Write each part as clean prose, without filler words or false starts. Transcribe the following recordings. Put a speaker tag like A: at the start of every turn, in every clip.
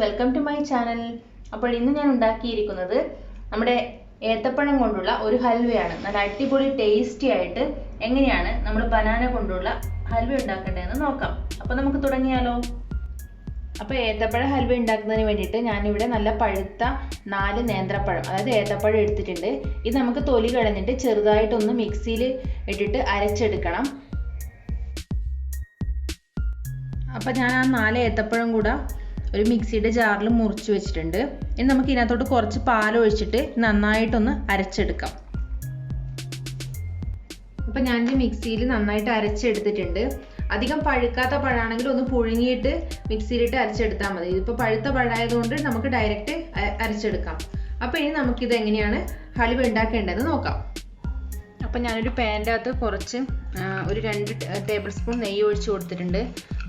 A: Welcome to my channel. അപ്പോൾ ഇന്ന് ഞാൻ ഉണ്ടാക്കിയിരിക്കുന്നത് നമ്മുടെ ഏത്തപ്പഴം കൊണ്ടുള്ള ഒരു ഹൽവയാണ്. നല്ല അടിപൊളി ടേസ്റ്റി ആയിട്ട് എങ്ങനെയാണ് നമ്മൾ ബനാന കൊണ്ടുള്ള ഹൽവ ഉണ്ടാക്കേണ്ടതെന്ന് നോക്കാം. അപ്പോൾ നമുക്ക് തുടങ്ങിയാലോ. അപ്പോൾ ഏത്തപ്പഴ ഹൽവ ഉണ്ടാക്കുന്നതിന് വേണ്ടിയിട്ട് ഞാനിവിടെ നല്ല പഴുത്ത 4 നേന്ത്രപ്പഴം, അതായത് ഏത്തപ്പഴം എടുത്തിട്ടുണ്ട്. ഇത് നമുക്ക് തൊലി കളഞ്ഞിട്ട് ചെറുതായിട്ടൊന്ന് മിക്സിയിൽ ഇട്ടിട്ട് അരച്ചെടുക്കണം. അപ്പോൾ ഞാൻ ആ 4 ഏത്തപ്പഴം കൂടെ ഒരു മിക്സിയുടെ ജാറിൽ മുറിച്ച് വെച്ചിട്ടുണ്ട്. ഇനി നമുക്ക് ഇതിനകത്തോട്ട് കുറച്ച് പാൽ ഒഴിച്ചിട്ട് നന്നായിട്ടൊന്ന് അരച്ചെടുക്കാം. അപ്പോൾ ഞാനിത് മിക്സിയിൽ നന്നായിട്ട് അരച്ചെടുത്തിട്ടുണ്ട്. അധികം പഴുക്കാത്ത പഴമാണെങ്കിൽ ഒന്ന് പുഴുങ്ങിയിട്ട് മിക്സിയിലിട്ട് അരച്ചെടുത്താൽ മതി. ഇതിപ്പോൾ പഴുത്ത പഴമായതുകൊണ്ട് നമുക്ക് ഡയറക്റ്റ് അരച്ചെടുക്കാം. അപ്പോൾ ഇനി നമുക്കിത് എങ്ങനെയാണ് ഹൽവ ഉണ്ടാക്കേണ്ടതെന്ന് നോക്കാം. അപ്പോൾ ഞാനൊരു പാനിൻ്റെ അകത്ത് കുറച്ച് ഒരു 2 ടേബിൾ സ്പൂൺ നെയ്യ് ഒഴിച്ച് കൊടുത്തിട്ടുണ്ട്.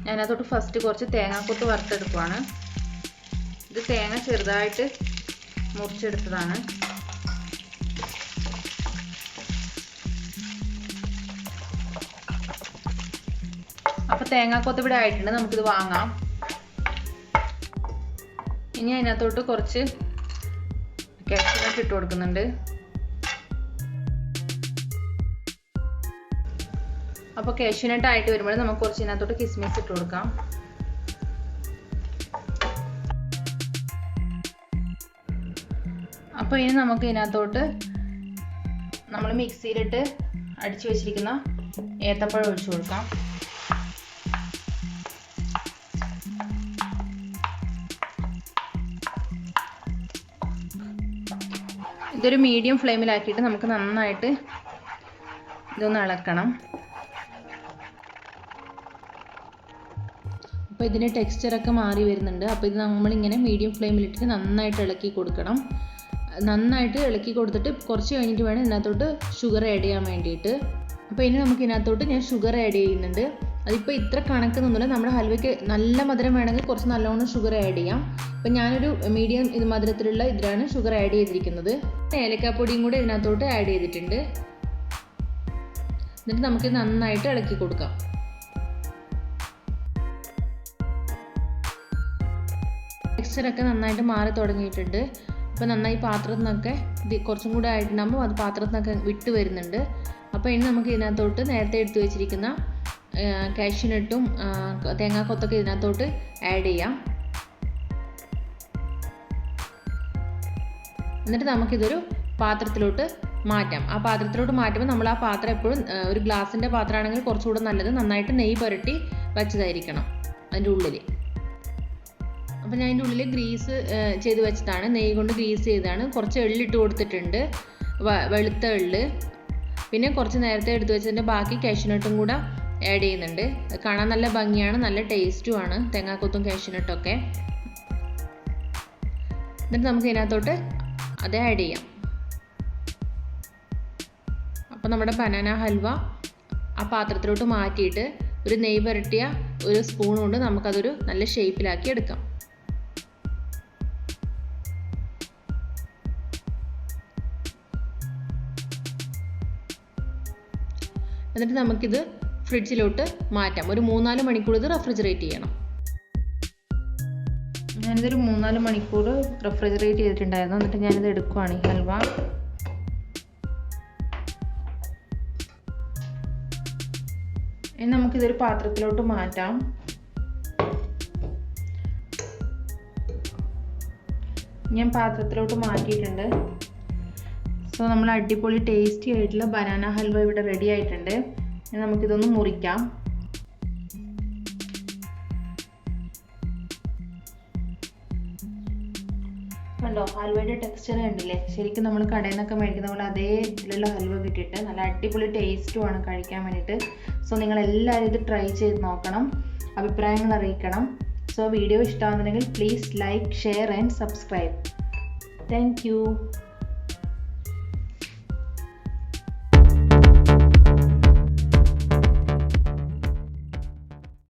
A: ഞാനതോട്ട് ഫസ്റ്റ് കുറച്ച് തേങ്ങാക്കൊത്ത് വറുത്തെടുക്കുവാണ്. ഇത് തേങ്ങ ചെറുതായിട്ട് മുറിച്ചെടുത്തതാണ്. അപ്പോൾ തേങ്ങാക്കൊത്ത് ഇവിടെ ആയിട്ടുണ്ട്, നമുക്കിത് വാങ്ങാം. ഇനി അതിനകത്തോട്ട് കുറച്ച് കാഷ്യൂനട്ട് ഇട്ട് കൊടുക്കുന്നുണ്ട്. അപ്പോൾ കാഷ്യൂനട്ട് ആയിട്ട് വരുമ്പോൾ നമുക്ക് കുറച്ച് ഇതിനകത്തോട്ട് കിസ്മിസ് ഇട്ട് കൊടുക്കാം. അപ്പോൾ ഇനി നമുക്ക് ഇതിനകത്തോട്ട് നമ്മൾ മിക്സിയിലിട്ട് അടിച്ചു വെച്ചിരിക്കുന്ന ഏത്തപ്പഴം ഒഴിച്ചു കൊടുക്കാം. ഇതൊരു മീഡിയം ഫ്ലെയിമിലാക്കിയിട്ട് നമുക്ക് നന്നായിട്ട് ഇതൊന്ന് ഇളക്കണം. അപ്പോൾ ഇതിൻ്റെ ടെക്സ്ചറൊക്കെ മാറി വരുന്നുണ്ട്. അപ്പോൾ ഇത് നമ്മളിങ്ങനെ മീഡിയം ഫ്ലെയിമിലിട്ട് നന്നായിട്ട് ഇളക്കി കൊടുക്കണം. നന്നായിട്ട് ഇളക്കി കൊടുത്തിട്ട് കുറച്ച് കഴിഞ്ഞിട്ട് വേണം ഇതിനകത്തോട്ട് ഷുഗർ ആഡ് ചെയ്യാൻ വേണ്ടിയിട്ട്. അപ്പോൾ ഇനി നമുക്ക് ഇതിനകത്തോട്ട് ഞാൻ ഷുഗർ ആഡ് ചെയ്യുന്നുണ്ട്. അതിപ്പോൾ ഇത്ര കണക്കൊന്നുമില്ല, നമ്മുടെ ഹൽവയ്ക്ക് നല്ല മധുരം വേണമെങ്കിൽ കുറച്ച് നല്ലോണം ഷുഗർ ആഡ് ചെയ്യാം. അപ്പോൾ ഞാനൊരു മീഡിയം മധുരത്തിലുള്ള ഇതിലാണ് ഷുഗർ ആഡ് ചെയ്തിരിക്കുന്നത്. ഏലക്കാപ്പൊടിയും കൂടെ ഇതിനകത്തോട്ട് ആഡ് ചെയ്തിട്ടുണ്ട്. എന്നിട്ട് നമുക്ക് നന്നായിട്ട് ഇളക്കി കൊടുക്കാം. ടെക്സ്ചറൊക്കെ നന്നായിട്ട് മാറി തുടങ്ങിയിട്ടുണ്ട്. അപ്പോൾ നന്നായി പാത്രത്തിൽ നിന്നൊക്കെ ഇത് കുറച്ചും കൂടെ ആയിട്ടുണ്ടാകുമ്പോൾ അത് പാത്രത്തിൽ നിന്നൊക്കെ വിട്ട് വരുന്നുണ്ട്. അപ്പോൾ ഇനി നമുക്ക് ഇതിനകത്തോട്ട് നേരത്തെ എടുത്തു വെച്ചിരിക്കുന്ന കാഷ്യൂനട്ടും തേങ്ങാക്കൊത്തൊക്കെ ഇതിനകത്തോട്ട് ആഡ് ചെയ്യാം. എന്നിട്ട് നമുക്കിതൊരു പാത്രത്തിലോട്ട് മാറ്റാം. ആ പാത്രത്തിലോട്ട് മാറ്റുമ്പോൾ നമ്മൾ ആ പാത്രം എപ്പോഴും ഒരു ഗ്ലാസിൻ്റെ പാത്രമാണെങ്കിൽ കുറച്ചുകൂടെ നല്ലത്, നന്നായിട്ട് നെയ്യ് പുരട്ടി വെച്ചതായിരിക്കണം അതിൻ്റെ ഉള്ളിൽ. അപ്പോൾ ഞാൻ അതിൻ്റെ ഉള്ളിൽ ഗ്രീസ് ചെയ്ത് വെച്ചതാണ്, നെയ്യ് കൊണ്ട് ഗ്രീസ് ചെയ്താണ്. കുറച്ച് എള്ളിട്ട് കൊടുത്തിട്ടുണ്ട്, വെളുത്ത എള്ള്. പിന്നെ കുറച്ച് നേരത്തെ എടുത്ത് വെച്ചതിൻ്റെ ബാക്കി കാഷ്യൂനട്ടും കൂടെ ആഡ് ചെയ്യുന്നുണ്ട്. കാണാൻ നല്ല ഭംഗിയാണ്, നല്ല ടേസ്റ്റുമാണ് തേങ്ങാക്കൊത്തും കാഷ്യൂനട്ടൊക്കെ. എന്നിട്ട് നമുക്ക് ഇതിനകത്തോട്ട് അത് ആഡ് ചെയ്യാം. അപ്പോൾ നമ്മുടെ ബനാന ഹൽവ ആ പാത്രത്തിലോട്ട് മാറ്റിയിട്ട് ഒരു നെയ്യ് പുരട്ടിയ ഒരു സ്പൂൺ കൊണ്ട് നമുക്കതൊരു നല്ല ഷേപ്പിലാക്കി എടുക്കാം. എന്നിട്ട് നമുക്കിത് ഫ്രിഡ്ജിലോട്ട് മാറ്റാം. ഒരു 3-4 മണിക്കൂർ ഇത് റെഫ്രിജറേറ്റ് ചെയ്യണം. ഞാനിതൊരു 3-4 മണിക്കൂർ റെഫ്രിജറേറ്റ് ചെയ്തിട്ടുണ്ടായിരുന്നു. എന്നിട്ട് ഞാനിത് എടുക്കുവാണ് ഈ ഹൽവ. ഇനി നമുക്കിതൊരു പാത്രത്തിലോട്ട് മാറ്റാം. ഞാൻ പാത്രത്തിലോട്ട് മാറ്റിയിട്ടുണ്ട്. സോ നമ്മൾ അടിപൊളി ടേസ്റ്റി ആയിട്ടുള്ള ബനാന ഹൽവ ഇവിടെ റെഡി ആയിട്ടുണ്ട്. നമുക്കിതൊന്ന് മുറിക്കാം. കണ്ടോ, ഹൽവയുടെ ടെക്സ്ചർ കണ്ടില്ലേ? ശരിക്കും നമ്മൾ കടയിൽ നിന്നൊക്കെ മേടിക്കുന്ന പോലെ അതേ ഇതിലുള്ള ഹൽവ കിട്ടിയിട്ട് നല്ല അടിപൊളി ടേസ്റ്റുമാണ് കഴിക്കാൻ വേണ്ടിയിട്ട്. സോ നിങ്ങളെല്ലാവരും ഇത് ട്രൈ ചെയ്ത് നോക്കണം, അഭിപ്രായങ്ങൾ അറിയിക്കണം. സോ വീഡിയോ ഇഷ്ടമാകുന്നുണ്ടെങ്കിൽ please like, share and subscribe. Thank U.